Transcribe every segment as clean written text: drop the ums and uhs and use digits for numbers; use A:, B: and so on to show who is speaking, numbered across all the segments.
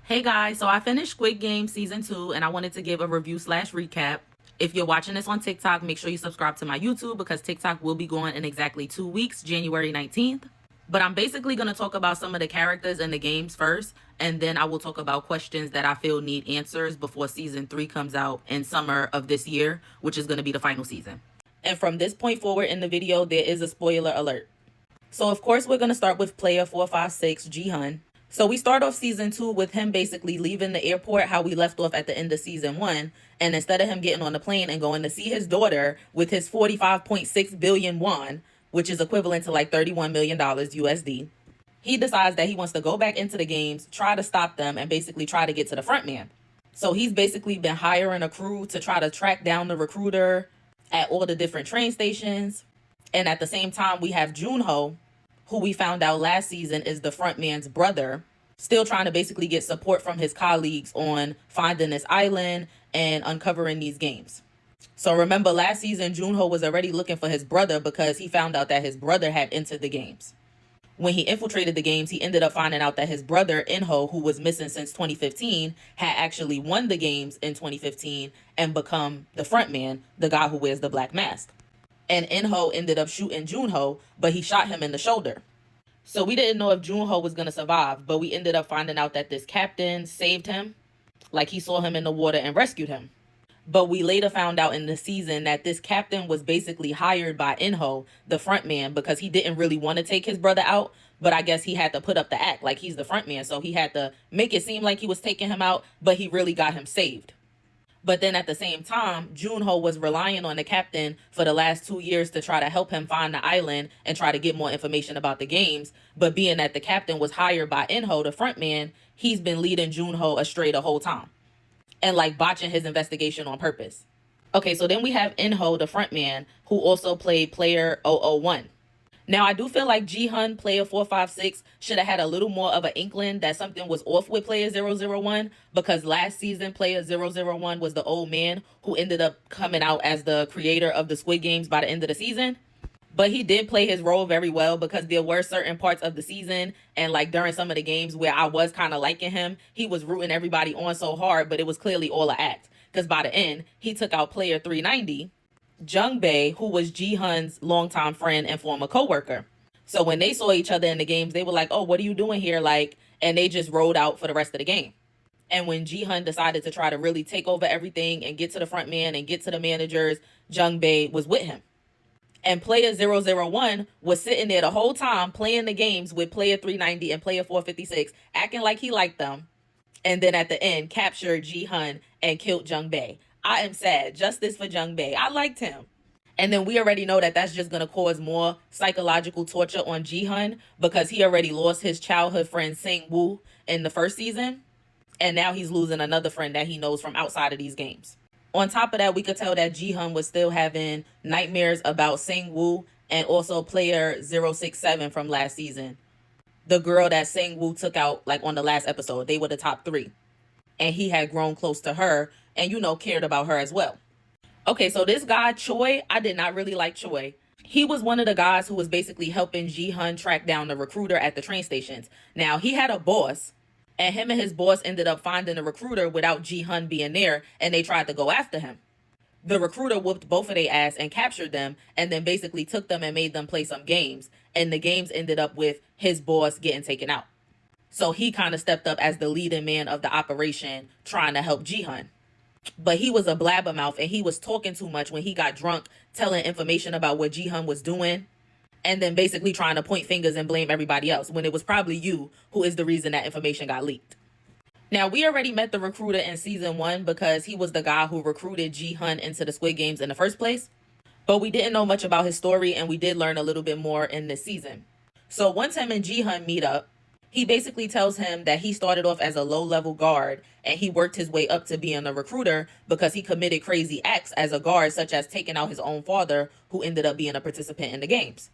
A: Hey guys, so I finished Squid Game season 2 and I wanted to give a review slash recap. If you're watching this on TikTok, make sure you subscribe to my YouTube because TikTok will be going in exactly 2 weeks, January 19th. But I'm basically going to talk about some of the characters in the games first, and then I will talk about questions that I feel need answers before season 3 comes out in summer of this year, which is going to be the final season. And from this point forward in the video, there is a spoiler alert. So of course, we're going to start with player 456, Ji-hun. So we start off season 2 with him basically leaving the airport how we left off at the end of season 1. And instead of him getting on the plane and going to see his daughter with his 45.6 billion won, which is equivalent to like $31 million USD, he decides that he wants to go back into the games, try to stop them, and basically try to get to the front man. So he's basically been hiring a crew to try to track down the recruiter at all the different train stations. And at the same time, we have Junho, who we found out last season is the front man's brother, still trying to basically get support from his colleagues on finding this island and uncovering these games. So remember, last season, Junho was already looking for his brother because he found out that his brother had entered the games. When he infiltrated the games, he ended up finding out that his brother, Inho, who was missing since 2015, had actually won the games in 2015 and become the front man, the guy who wears the black mask. And Inho ended up shooting Junho, but he shot him in the shoulder. So we didn't know if Junho was going to survive, but we ended up finding out that this captain saved him, like he saw him in the water and rescued him. But we later found out in the season that this captain was basically hired by Inho, the front man, because he didn't really want to take his brother out, but I guess he had to put up the act like he's the front man, so he had to make it seem like he was taking him out, but he really got him saved. But then at the same time, Junho was relying on the captain for the last 2 years to try to help him find the island and try to get more information about the games. But being that the captain was hired by Inho, the front man, he's been leading Junho astray the whole time and like botching his investigation on purpose. Okay, so then we have Inho, the front man, who also played player 001. Now, I do feel like Ji-hun, player 456, should have had a little more of an inkling that something was off with player 001, because last season, player 001 was the old man who ended up coming out as the creator of the Squid Games by the end of the season. But he did play his role very well because there were certain parts of the season and like during some of the games where I was kind of liking him. He was rooting everybody on so hard, but it was clearly all an act because by the end, he took out player 390. Jung Bae, who was Ji-hun's longtime friend and former co-worker. So when they saw each other in the games, they were like, oh, what are you doing here? Like, and they just rode out for the rest of the game. And when Ji-hun decided to try to really take over everything and get to the front man and get to the managers, Jung Bae was with him. And player 001 was sitting there the whole time playing the games with player 390 and player 456, acting like he liked them. And then at the end, captured Ji-hun and killed Jung Bae. I am sad. Justice for Jung Bae. I liked him. And then we already know that that's just going to cause more psychological torture on Ji-hun because he already lost his childhood friend Sang-woo in the first season. And now he's losing another friend that he knows from outside of these games. On top of that, we could tell that Ji-hun was still having nightmares about Sang-woo and also player 067 from last season. The girl that Sang-woo took out like on the last episode. They were the top 3. And he had grown close to her and, you know, cared about her as well. Okay, so this guy, Choi, I did not really like Choi. He was one of the guys who was basically helping Ji-hun track down the recruiter at the train stations. Now, he had a boss, and him and his boss ended up finding the recruiter without Ji-hun being there, and they tried to go after him. The recruiter whooped both of their ass and captured them, and then basically took them and made them play some games. And the games ended up with his boss getting taken out. So he kind of stepped up as the leading man of the operation, trying to help Ji-hun. But he was a blabbermouth and he was talking too much when he got drunk, telling information about what Ji-hun was doing, and then basically trying to point fingers and blame everybody else when it was probably you who is the reason that information got leaked. Now, we already met the recruiter in season 1 because he was the guy who recruited Ji-hun into the Squid Games in the first place. But we didn't know much about his story and we did learn a little bit more in this season. So once him and Ji-hun meet up, he basically tells him that he started off as a low-level guard and he worked his way up to being a recruiter because he committed crazy acts as a guard, such as taking out his own father, who ended up being a participant in the games.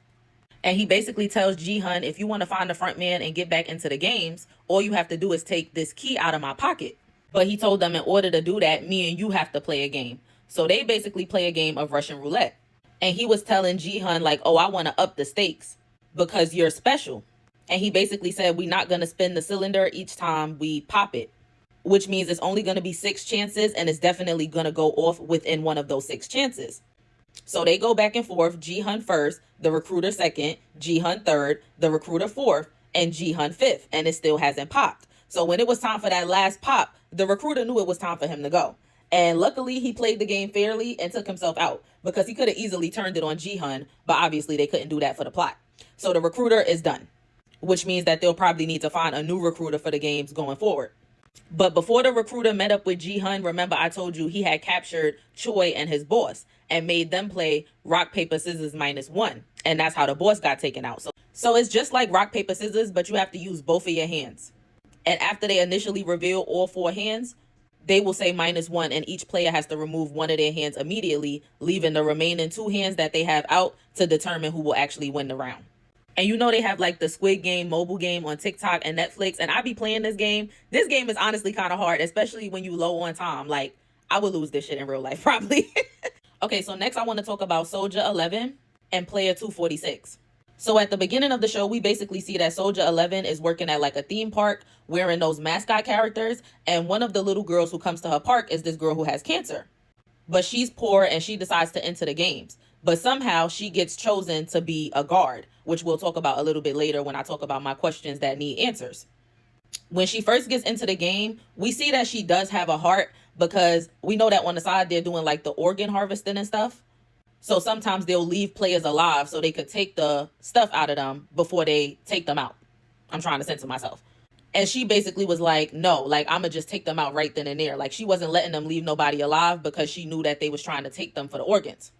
A: And he basically tells Ji-hun, if you want to find the front man and get back into the games, all you have to do is take this key out of my pocket. But he told them in order to do that, me and you have to play a game. So they basically play a game of Russian roulette. And he was telling Ji-hun like, oh, I want to up the stakes because you're special. And he basically said, we're not going to spin the cylinder each time we pop it. which means it's only going to be 6 chances, and it's definitely going to go off within one of those 6 chances. So they go back and forth, Ji-hun first, the recruiter second, Ji-hun third, the recruiter fourth, and Ji-hun fifth, and it still hasn't popped. So when it was time for that last pop, the recruiter knew it was time for him to go. And luckily, he played the game fairly and took himself out, because he could have easily turned it on Ji-hun, but obviously they couldn't do that for the plot. So the recruiter is done, which means that they'll probably need to find a new recruiter for the games going forward. But before the recruiter met up with Ji-hun, remember I told you he had captured Choi and his boss and made them play rock, paper, scissors -1. And that's how the boss got taken out. So it's just like rock, paper, scissors, but you have to use both of your hands. And after they initially reveal all 4 hands, they will say -1, and each player has to remove one of their hands immediately, leaving the remaining 2 hands that they have out to determine who will actually win the round. And you know they have like the Squid Game mobile game on TikTok and Netflix, and I be playing this game. This game is honestly kind of hard, especially when you low on time. Like, I would lose this shit in real life, probably. Okay, so next I want to talk about Soldier 11 and Player 246. So at the beginning of the show, we basically see that Soldier 11 is working at like a theme park wearing those mascot characters, and one of the little girls who comes to her park is this girl who has cancer. But she's poor and she decides to enter the games. But somehow she gets chosen to be a guard, which we'll talk about a little bit later when I talk about my questions that need answers. When she first gets into the game, we see that she does have a heart, because we know that on the side they're doing like the organ harvesting and stuff. So sometimes they'll leave players alive so they could take the stuff out of them before they take them out. I'm trying to censor myself. And she basically was like, no, like, I'm going to just take them out right then and there. Like, she wasn't letting them leave nobody alive because she knew that they was trying to take them for the organs.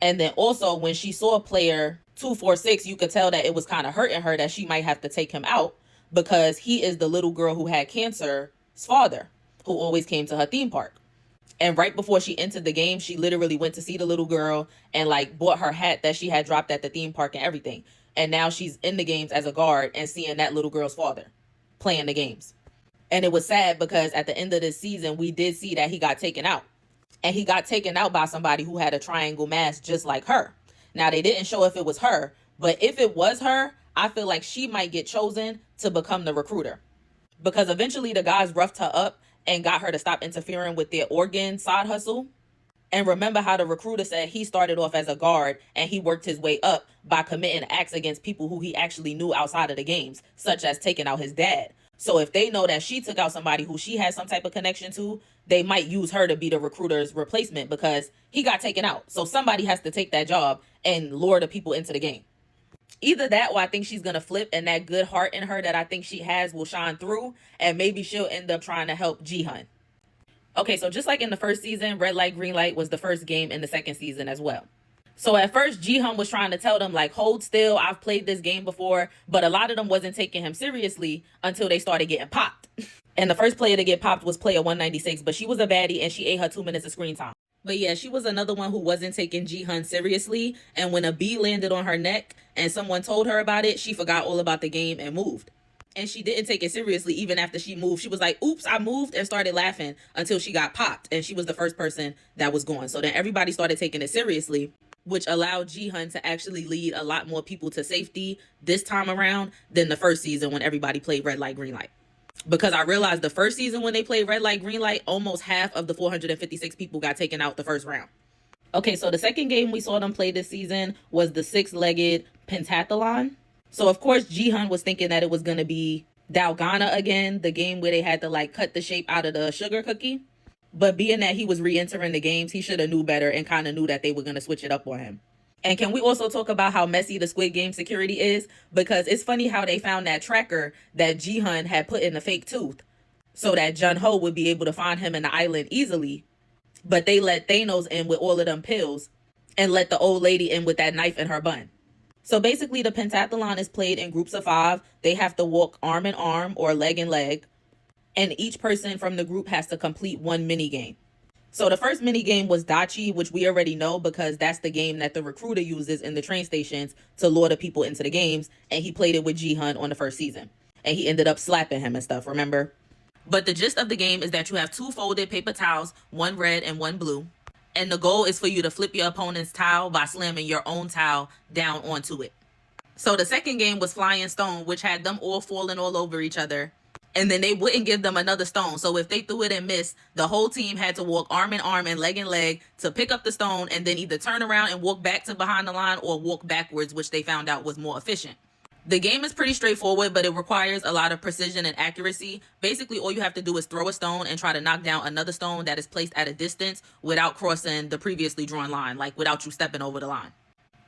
A: And then also when she saw player 246, you could tell that it was kind of hurting her that she might have to take him out, because he is the little girl who had cancer's father, who always came to her theme park. And right before she entered the game, she literally went to see the little girl and like bought her hat that she had dropped at the theme park and everything. And now she's in the games as a guard and seeing that little girl's father playing the games. And it was sad because at the end of this season, we did see that he got taken out. And he got taken out by somebody who had a triangle mask just like her. Now, they didn't show if it was her, but if it was her, I feel like she might get chosen to become the recruiter. Because eventually the guys roughed her up and got her to stop interfering with their organ side hustle. And remember how the recruiter said he started off as a guard and he worked his way up by committing acts against people who he actually knew outside of the games, such as taking out his dad. So if they know that she took out somebody who she has some type of connection to, they might use her to be the recruiter's replacement because he got taken out. So somebody has to take that job and lure the people into the game. Either that, or I think she's going to flip and that good heart in her that I think she has will shine through, and maybe she'll end up trying to help Ji-hun. Okay, so just like in the first season, Red Light, Green Light was the first game in the second season as well. So at first, Ji-hun was trying to tell them, like, hold still, I've played this game before, but a lot of them wasn't taking him seriously until they started getting popped. And the first player to get popped was player 196, but she was a baddie and she ate her 2 minutes of screen time. But yeah, she was another one who wasn't taking Ji-hun seriously, and when a bee landed on her neck and someone told her about it, she forgot all about the game and moved. And she didn't take it seriously even after she moved. She was like, oops, I moved, and started laughing until she got popped. And she was the first person that was gone. So then everybody started taking it seriously, which allowed Ji-hun to actually lead a lot more people to safety this time around than the first season when everybody played Red Light, Green Light. Because I realized the first season when they played Red Light, Green Light, almost half of the 456 people got taken out the first round. Okay, so the second game we saw them play this season was the 6-legged pentathlon. So, of course, Ji-hun was thinking that it was going to be Dalgona again, the game where they had to, like, cut the shape out of the sugar cookie. But being that he was re-entering the games, he should have knew better and kind of knew that they were going to switch it up on him. And can we also talk about how messy the Squid Game security is? Because it's funny how they found that tracker that Ji-hun had put in the fake tooth so that Jun-ho would be able to find him in the island easily. But they let Thanos in with all of them pills and let the old lady in with that knife in her bun. So basically the pentathlon is played in groups of 5. They have to walk arm in arm or leg in leg. And each person from the group has to complete one mini game. So the first mini game was Dachi, which we already know because that's the game that the recruiter uses in the train stations to lure the people into the games. And he played it with Ji-hun on the first season. And he ended up slapping him and stuff, remember? But the gist of the game is that you have 2 folded paper towels, one red and one blue. And the goal is for you to flip your opponent's towel by slamming your own towel down onto it. So the second game was Flying Stone, which had them all falling all over each other. And then they wouldn't give them another stone. So if they threw it and missed, the whole team had to walk arm in arm and leg to pick up the stone and then either turn around and walk back to behind the line or walk backwards, which they found out was more efficient. The game is pretty straightforward, but it requires a lot of precision and accuracy. Basically, all you have to do is throw a stone and try to knock down another stone that is placed at a distance without crossing the previously drawn line, like without you stepping over the line.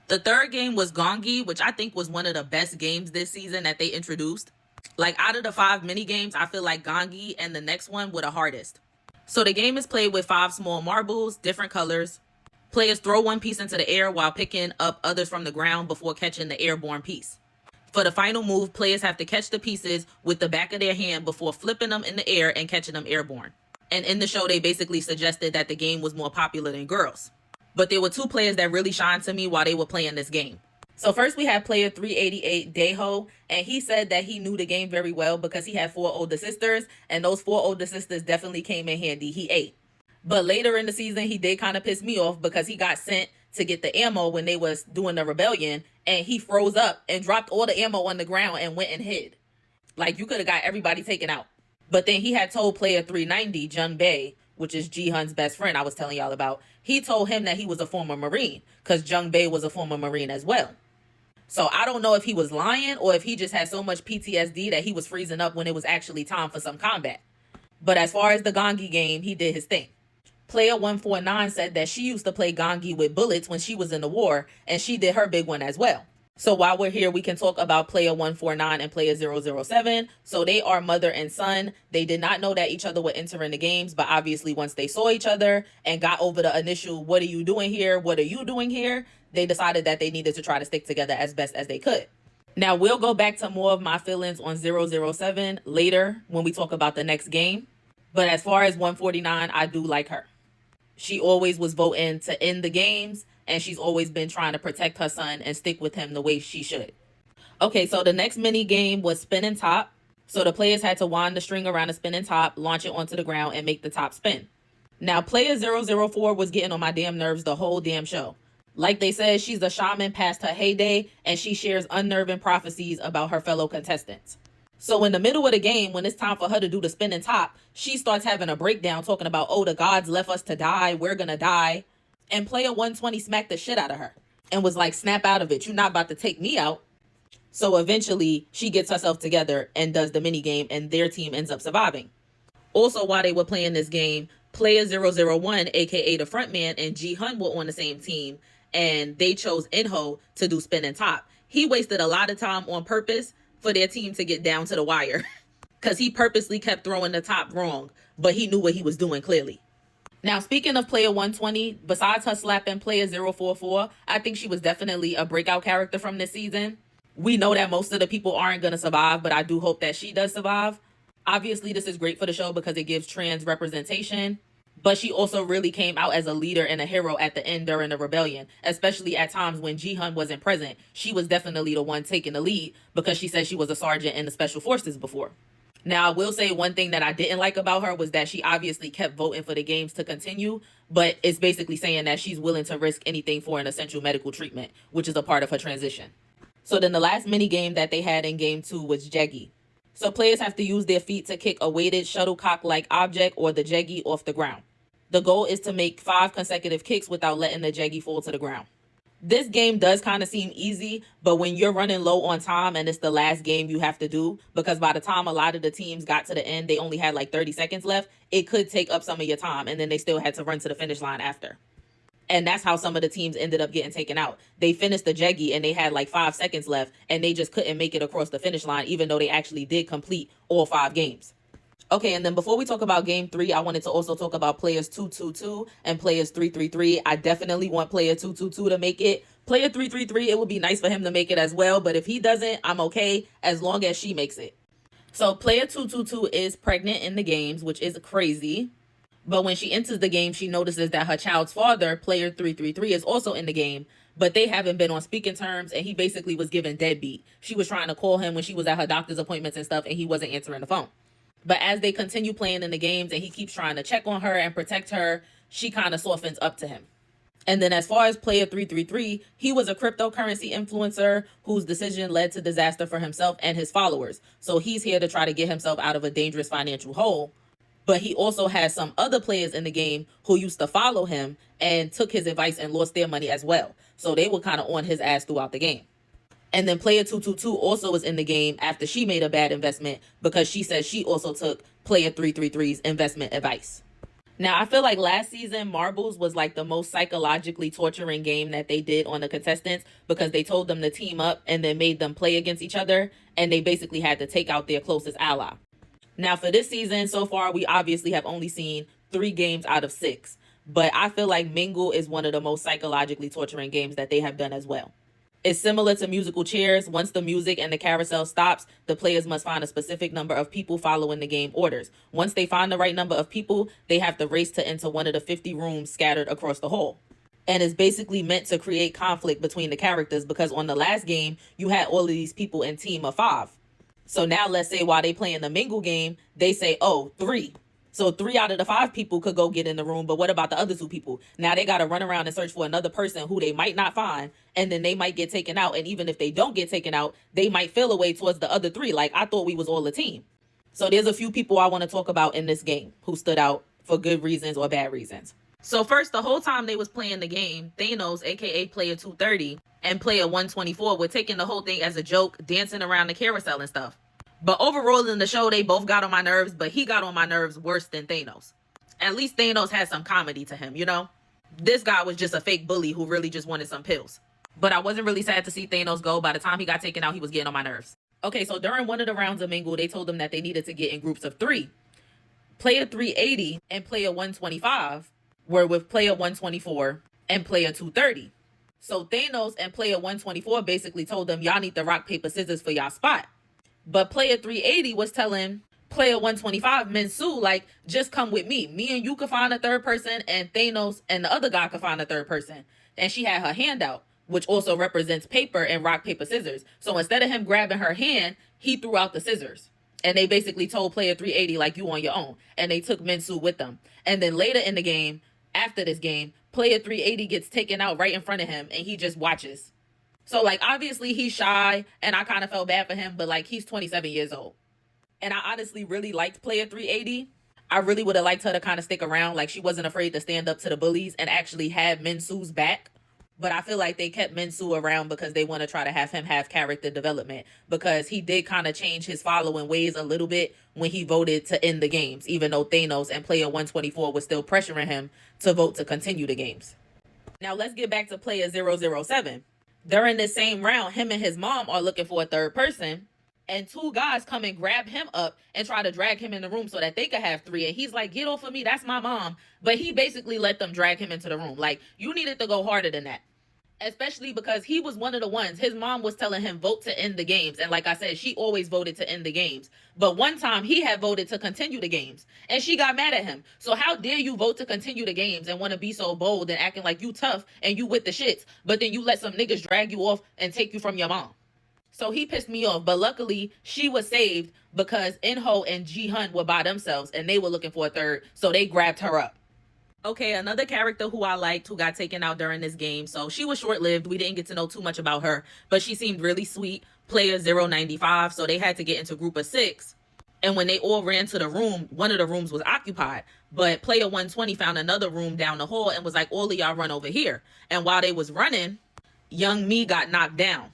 A: The third game was Gongi, which I think was one of the best games this season that they introduced. Like, out of the 5 mini games, I feel like Gongi and the next one were the hardest. So the game is played with 5 small marbles, different colors. Players throw one piece into the air while picking up others from the ground before catching the airborne piece. For the final move, players have to catch the pieces with the back of their hand before flipping them in the air and catching them airborne. And in the show, they basically suggested that the game was more popular than girls. But there were 2 players that really shined to me while they were playing this game. So first we have player 388, Daeho, and he said that he knew the game very well because he had 4 older sisters, and those 4 older sisters definitely came in handy. He ate. But later in the season, he did kind of piss me off because he got sent to get the ammo when they was doing the rebellion, and he froze up and dropped all the ammo on the ground and went and hid. Like, you could have got everybody taken out. But then he had told player 390, Jung Bae, which is Ji-hun's best friend I was telling y'all about, he told him that he was a former Marine because Jung Bae was a former Marine as well. So I don't know if he was lying or if he just had so much PTSD that he was freezing up when it was actually time for some combat. But as far as the Gongi game, he did his thing. Player 149 said that she used to play Gongi with bullets when she was in the war, and she did her big one as well. So while we're here, we can talk about player 149 and player 007. So they are mother and son. They did not know that each other would enter in the games, but obviously once they saw each other and got over the initial, what are you doing here? What are you doing here? They decided that they needed to try to stick together as best as they could. Now, we'll go back to more of my feelings on 007 later when we talk about the next game. But as far as 149, I do like her. She always was voting to end the games, and she's always been trying to protect her son and stick with him the way she should. Okay, so the next mini game was spinning top. So the players had to wind the string around the spinning top, launch it onto the ground, and make the top spin. Now, player 004 was getting on my damn nerves the whole damn show. Like they said, she's a shaman past her heyday, and she shares unnerving prophecies about her fellow contestants. So in the middle of the game, when it's time for her to do the spinning top, she starts having a breakdown talking about, oh, the gods left us to die, we're gonna die. And player 120 smacked the shit out of her and was like, snap out of it, you're not about to take me out. So eventually she gets herself together and does the mini game, and their team ends up surviving. Also, while they were playing this game, player 001, aka the frontman, and Ji-hun were on the same team, and they chose Inho to do spinning top. He wasted a lot of time on purpose for their team to get down to the wire because he purposely kept throwing the top wrong, but he knew what he was doing clearly. Now, speaking of player 120, besides her slapping player 044, I think she was definitely a breakout character from this season. We know that most of the people aren't going to survive, but I do hope that she does survive. Obviously, this is great for the show because it gives trans representation. But she also really came out as a leader and a hero at the end during the rebellion, especially at times when Ji-hun wasn't present. She was definitely the one taking the lead because she said she was a sergeant in the special forces before. Now, I will say one thing that I didn't like about her was that she obviously kept voting for the games to continue, but it's basically saying that she's willing to risk anything for an essential medical treatment, which is a part of her transition. So then the last mini game that they had in game 2 was Jeggy. So players have to use their feet to kick a weighted shuttlecock-like object or the Jeggy off the ground. The goal is to make 5 consecutive kicks without letting the Jeggy fall to the ground. This game does kind of seem easy, but when you're running low on time and it's the last game you have to do, because by the time a lot of the teams got to the end, they only had like 30 seconds left, it could take up some of your time, and then they still had to run to the finish line after. And that's how some of the teams ended up getting taken out. They finished the Jeggy and they had like 5 seconds left, and they just couldn't make it across the finish line, even though they actually did complete all 5 games. Okay, and then before we talk about game 3, I wanted to also talk about players 222 and players 333. I definitely want player 222 to make it. Player 333, it would be nice for him to make it as well, but if he doesn't, I'm okay as long as she makes it. So player 222 is pregnant in the games, which is crazy. But when she enters the game, she notices that her child's father, player 333, is also in the game, but they haven't been on speaking terms, and he basically was given deadbeat. She was trying to call him when she was at her doctor's appointments and stuff, and he wasn't answering the phone. But as they continue playing in the games and he keeps trying to check on her and protect her, she kind of softens up to him. And then as far as player 333, he was a cryptocurrency influencer whose decision led to disaster for himself and his followers. So he's here to try to get himself out of a dangerous financial hole. But he also has some other players in the game who used to follow him and took his advice and lost their money as well. So they were kind of on his ass throughout the game. And then player 222 also was in the game after she made a bad investment because she said she also took player 333's investment advice. Now, I feel like last season, Marbles was like the most psychologically torturing game that they did on the contestants because they told them to team up and then made them play against each other. And they basically had to take out their closest ally. Now, for this season, so far, we obviously have only seen 3 games out of 6. But I feel like Mingle is one of the most psychologically torturing games that they have done as well. It's similar to musical chairs. Once the music and the carousel stops, the players must find a specific number of people following the game orders. Once they find the right number of people, they have to race to enter one of the 50 rooms scattered across the hall. And it's basically meant to create conflict between the characters because on the last game, you had all of these people in team of 5. So now let's say while they play in the Mingle game, they say, oh, 3. So 3 out of the 5 people could go get in the room, but what about the other 2 people? Now they got to run around and search for another person who they might not find, and then they might get taken out. And even if they don't get taken out, they might feel a way towards the other 3. Like, I thought we was all a team. So there's a few people I want to talk about in this game who stood out for good reasons or bad reasons. So first, the whole time they was playing the game, Thanos, aka player 230, and player 124 were taking the whole thing as a joke, dancing around the carousel and stuff. But overall in the show, they both got on my nerves, but he got on my nerves worse than Thanos. At least Thanos had some comedy to him, you know? This guy was just a fake bully who really just wanted some pills. But I wasn't really sad to see Thanos go. By the time he got taken out, he was getting on my nerves. Okay, so during one of the rounds of Mingle, they told them that they needed to get in groups of 3. Player 380 and player 125 were with player 124 and player 230. So Thanos and player 124 basically told them, y'all need to rock, paper, scissors for y'all spot. But player 380 was telling player 125, Minsu, like, just come with me. Me and you could find a third person, and Thanos and the other guy could find a third person. And she had her hand out, which also represents paper and rock, paper, scissors. So instead of him grabbing her hand, he threw out the scissors. And they basically told player 380, like, you on your own. And they took Minsu with them. And then later in the game, after this game, player 380 gets taken out right in front of him, and he just watches. So, like, obviously he's shy, and I kind of felt bad for him, but, like, he's 27 years old. And I honestly really liked player 380. I really would have liked her to kind of stick around. Like, she wasn't afraid to stand up to the bullies and actually have Minsu's back. But I feel like they kept Minsu around because they want to try to have him have character development. Because he did kind of change his following ways a little bit when he voted to end the games, even though Thanos and player 124 was still pressuring him to vote to continue the games. Now, let's get back to player 007. During this same round, him and his mom are looking for a third person, and 2 guys come and grab him up and try to drag him in the room so that they could have 3. And he's like, get off of me, that's my mom. But he basically let them drag him into the room. Like, you needed to go harder than that. Especially because he was one of the ones, his mom was telling him vote to end the games. And like I said, she always voted to end the games. But one time he had voted to continue the games, and she got mad at him. So how dare you vote to continue the games and want to be so bold and acting like you tough and you with the shits, but then you let some niggas drag you off and take you from your mom. So he pissed me off. But luckily she was saved because Inho and Ji-hun were by themselves and they were looking for a third. So they grabbed her up. Okay, another character who I liked who got taken out during this game. So she was short-lived. We didn't get to know too much about her, but she seemed really sweet. Player 095. So they had to get into group of 6. And when they all ran to the room, one of the rooms was occupied. But player 120 found another room down the hall and was like, all of y'all run over here. And while they was running, young me got knocked down.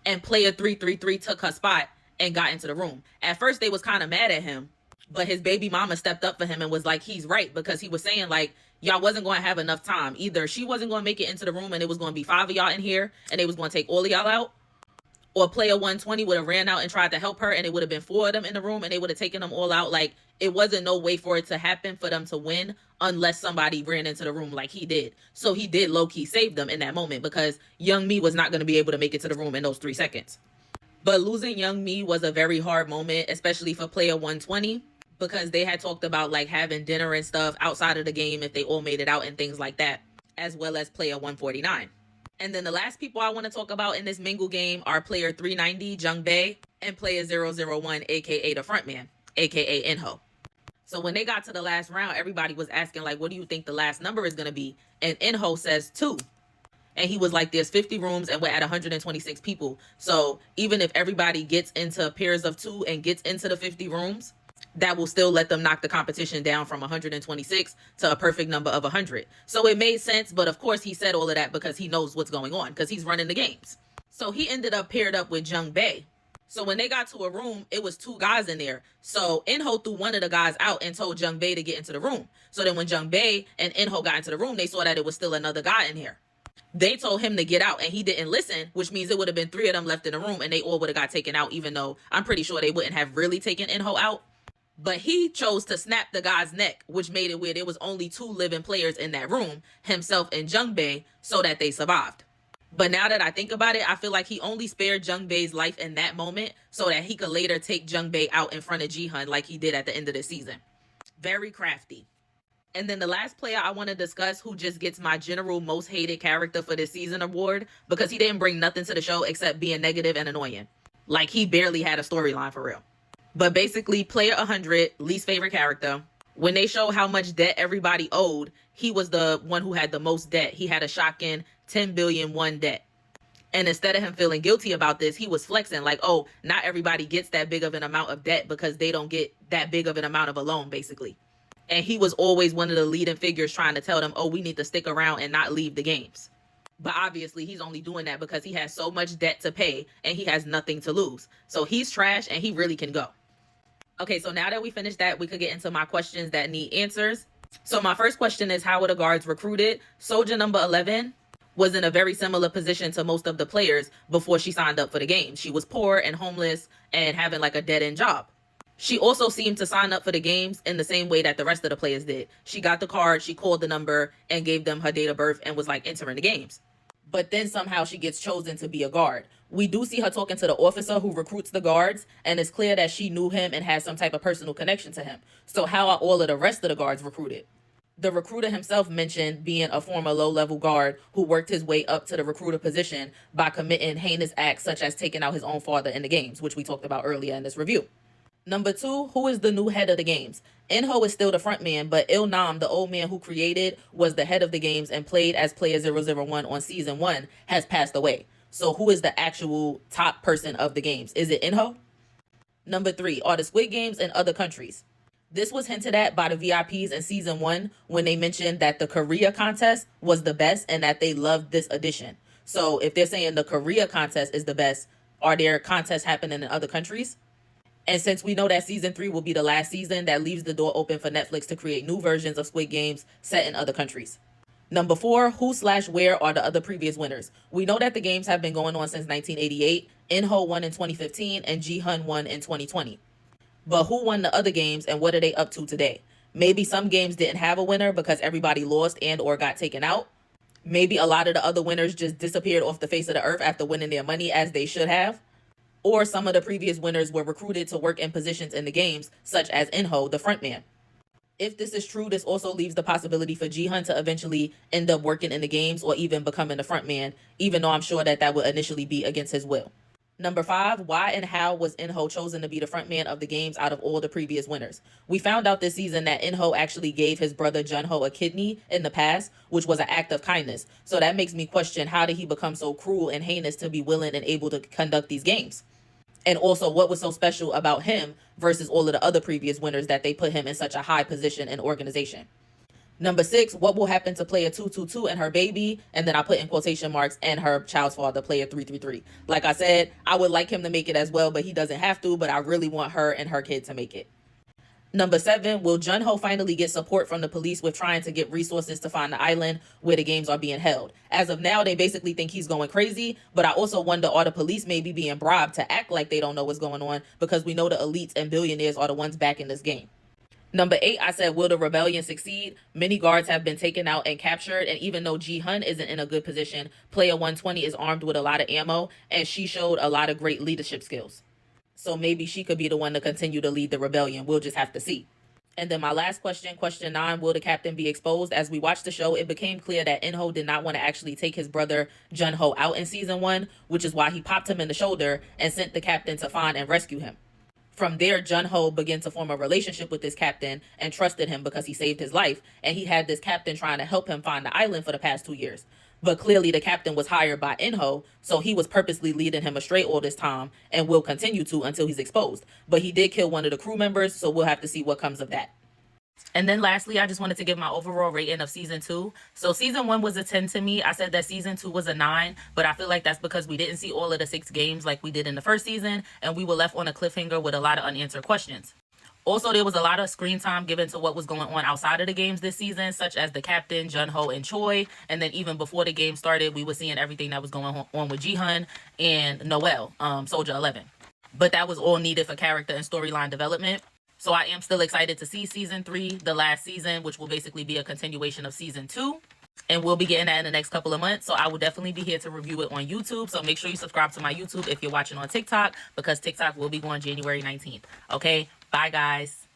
A: And player 333 took her spot and got into the room. At first, they was kind of mad at him. But his baby mama stepped up for him and was like, he's right. Because he was saying, like, y'all wasn't going to have enough time. Either she wasn't going to make it into the room and it was going to be 5 of y'all in here and they was going to take all of y'all out. Or player 120 would have ran out and tried to help her and it would have been 4 of them in the room and they would have taken them all out. Like, it wasn't no way for it to happen for them to win unless somebody ran into the room like he did. So he did low-key save them in that moment because young me was not going to be able to make it to the room in those 3 seconds. But losing young me was a very hard moment, especially for player 120. Because they had talked about like having dinner and stuff outside of the game if they all made it out and things like that, as well as player 149. And then the last people I want to talk about in this Mingle game are player 390, Jung Bae, and player 001, aka the frontman, aka Inho. So when they got to the last round, everybody was asking, like, what do you think the last number is going to be? And Inho says 2. And he was like, there's 50 rooms and we're at 126 people. So even if everybody gets into pairs of 2 and gets into the 50 rooms, that will still let them knock the competition down from 126 to a perfect number of 100. So it made sense. But of course, he said all of that because he knows what's going on, because he's running the games. So he ended up paired up with Jung Bae. So when they got to a room, it was 2 guys in there. So Inho threw one of the guys out and told Jung Bae to get into the room. So then when Jung Bae and Inho got into the room, they saw that it was still another guy in here. They told him to get out and he didn't listen, which means it would have been 3 of them left in the room and they all would have got taken out, even though I'm pretty sure they wouldn't have really taken Inho out. But he chose to snap the guy's neck, which made it where there was only 2 living players in that room, himself and Jung Bae, so that they survived. But now that I think about it, I feel like he only spared Jung Bae's life in that moment so that he could later take Jung Bae out in front of Jihan like he did at the end of the season. Very crafty. And then the last player I want to discuss, who just gets my general most hated character for this season award, because he didn't bring nothing to the show except being negative and annoying. Like, he barely had a storyline for real. But basically, player 100, least favorite character. When they show how much debt everybody owed, he was the one who had the most debt. He had a shocking 10 billion won debt. And instead of him feeling guilty about this, he was flexing like, oh, not everybody gets that big of an amount of debt because they don't get that big of an amount of a loan, basically. And he was always one of the leading figures trying to tell them, oh, we need to stick around and not leave the games. But obviously, he's only doing that because he has so much debt to pay and he has nothing to lose. So he's trash and he really can go. Okay, so now that we finished that, we could get into my questions that need answers. So my first question is, how were the guards recruited? Soldier number 11 was in a very similar position to most of the players before she signed up for the game. She was poor and homeless and having like a dead-end job. She also seemed to sign up for the games in the same way that the rest of the players did. She got the card, she called the number, and gave them her date of birth and was like entering the games. But then somehow she gets chosen to be a guard. We do see her talking to the officer who recruits the guards, and it's clear that she knew him and had some type of personal connection to him. So how are all of the rest of the guards recruited? The recruiter himself mentioned being a former low-level guard who worked his way up to the recruiter position by committing heinous acts such as taking out his own father in the games, which we talked about earlier in this review. Number 2, who is the new head of the games? Inho is still the front man, but Il Nam, the old man who created, was the head of the games and played as player 001 on season 1, has passed away. So who is the actual top person of the games? Is it Inho? Number 3, are the Squid Games in other countries? This was hinted at by the VIPs in season 1 when they mentioned that the Korea contest was the best and that they loved this edition. So if they're saying the Korea contest is the best, are there contests happening in other countries? And since we know that season 3 will be the last season, that leaves the door open for Netflix to create new versions of Squid Games set in other countries. Number 4, who/where are the other previous winners? We know that the games have been going on since 1988. Inho won in 2015 and Jihan won in 2020. But who won the other games and what are they up to today? Maybe some games didn't have a winner because everybody lost and or got taken out. Maybe a lot of the other winners just disappeared off the face of the earth after winning their money, as they should have. Or some of the previous winners were recruited to work in positions in the games, such as Inho, the frontman. If this is true, this also leaves the possibility for Jihan to eventually end up working in the games or even becoming the frontman, even though I'm sure that that would initially be against his will. Number 5, why and how was Inho chosen to be the frontman of the games out of all the previous winners? We found out this season that Inho actually gave his brother Junho a kidney in the past, which was an act of kindness. So that makes me question, how did he become so cruel and heinous to be willing and able to conduct these games? And also, what was so special about him versus all of the other previous winners that they put him in such a high position and organization? Number 6, what will happen to player 222 and her baby? And then I put in quotation marks, and her child's father, player 333. Like I said, I would like him to make it as well, but he doesn't have to. But I really want her and her kid to make it. Number 7, will Junho finally get support from the police with trying to get resources to find the island where the games are being held? As of now, they basically think he's going crazy, but I also wonder, are the police maybe being bribed to act like they don't know what's going on, because we know the elites and billionaires are the ones back in this game. Number 8, I said, will the rebellion succeed? Many guards have been taken out and captured, and even though Ji-hun isn't in a good position, player 120 is armed with a lot of ammo, and she showed a lot of great leadership skills. So maybe she could be the one to continue to lead the rebellion. We'll just have to see. And then my last question, question 9, will the captain be exposed? As we watched the show, it became clear that Inho did not want to actually take his brother Junho out in season 1, which is why he popped him in the shoulder and sent the captain to find and rescue him. From there, Jun-ho began to form a relationship with this captain and trusted him because he saved his life. And he had this captain trying to help him find the island for the past 2 years. But clearly the captain was hired by In-ho, so he was purposely leading him astray all this time and will continue to until he's exposed. But he did kill one of the crew members, so we'll have to see what comes of that. And then lastly, I just wanted to give my overall rating of season 2. So season 1 was a 10 to me. I said that season 2 was a 9, but I feel like that's because we didn't see all of the 6 games like we did in the first season, and we were left on a cliffhanger with a lot of unanswered questions. Also, there was a lot of screen time given to what was going on outside of the games this season, such as the captain, Jun-ho, and Choi. And then even before the game started, we were seeing everything that was going on with Ji-hun and Noel, Soldier 11. But that was all needed for character and storyline development. So I am still excited to see season 3, the last season, which will basically be a continuation of season 2. And we'll be getting that in the next couple of months. So I will definitely be here to review it on YouTube. So make sure you subscribe to my YouTube if you're watching on TikTok, because TikTok will be going January 19th. Okay, bye guys.